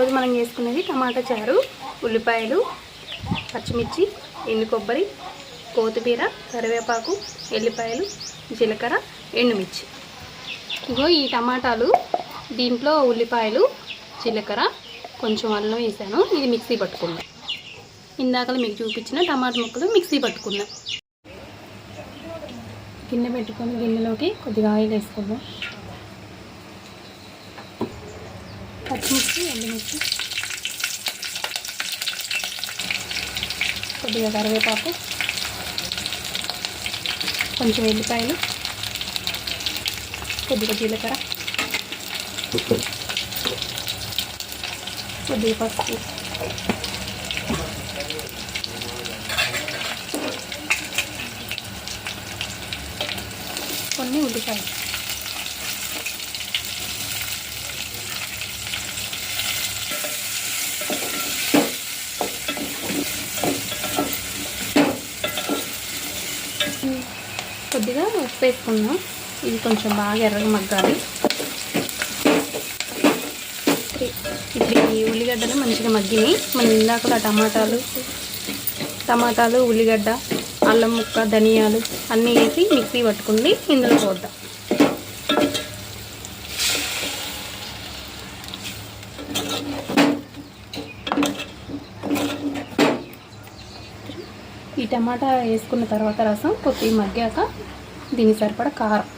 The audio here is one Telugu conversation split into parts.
ఈరోజు మనం చేసుకునేది టమాటా చారు, ఉల్లిపాయలు, పచ్చిమిర్చి, ఎండు కొబ్బరి, కొత్తిమీర, కరివేపాకు, ఎల్లిపాయలు, జీలకర్ర, ఎండుమిర్చి. ఇగో ఈ టమాటాలు, దీంట్లో ఉల్లిపాయలు, జీలకర్ర, కొంచెం అల్లం వేసాను. ఇది మిక్సీ పట్టుకుందాం. ఇందాకలు మీకు చూపించిన టమాటా ముక్కలు మిక్సీ పట్టుకుందాం. గిన్నె పెట్టుకొని గిన్నెలోకి కొద్దిగా ఆయిల్ వేసుకుందాం. పచ్చిమిర్చి, ఎండుమిర్చి, కొద్దిగా కరివేపాకు, కొంచెం ఎల్లిపాయలు, కొద్దిగా జీలకర్ర, కొద్దిగా పసుపు, కొన్ని ఉల్లిపాయలు. కొద్దిగా ఉప్పు వేసుకున్నాం. ఇది కొంచెం బాగా ఎర్రగా మగ్గాలి. ఇప్పుడు ఈ ఉల్లిగడ్డలు మంచిగా మగ్గినాయి. మనం ఇందాక టమాటాలు, ఉల్లిగడ్డ, అల్లం ముక్క, ధనియాలు అన్నీ వేసి మిక్సీ పట్టుకుంది. ఇందులో పోద్దాం. ఈ టమాటా వేసుకున్న తర్వాత రసం కొద్దిగా మగ్గాక దీని సరిపడా కారం,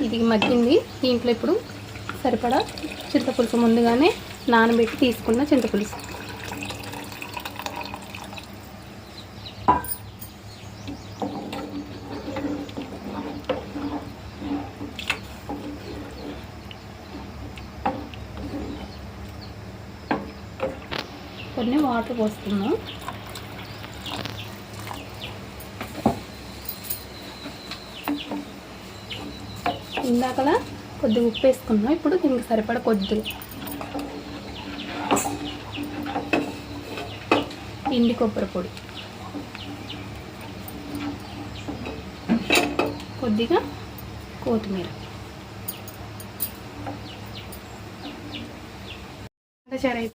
ఇది మగ్గింది. దీంట్లో ఇప్పుడు సరిపడా చింతపులుసు, ముందుగానే నానబెట్టి తీసుకున్న చింతపులుసు, కొన్ని వాటర్ పోస్తున్నాం. ఇందాకలా కొద్దిగా ఉప్పు వేసుకున్నాం. ఇప్పుడు దీనికి సరిపడా కొద్దిగా ఎండు కొబ్బరి పొడి, కొద్దిగా కొత్తిమీర. చారు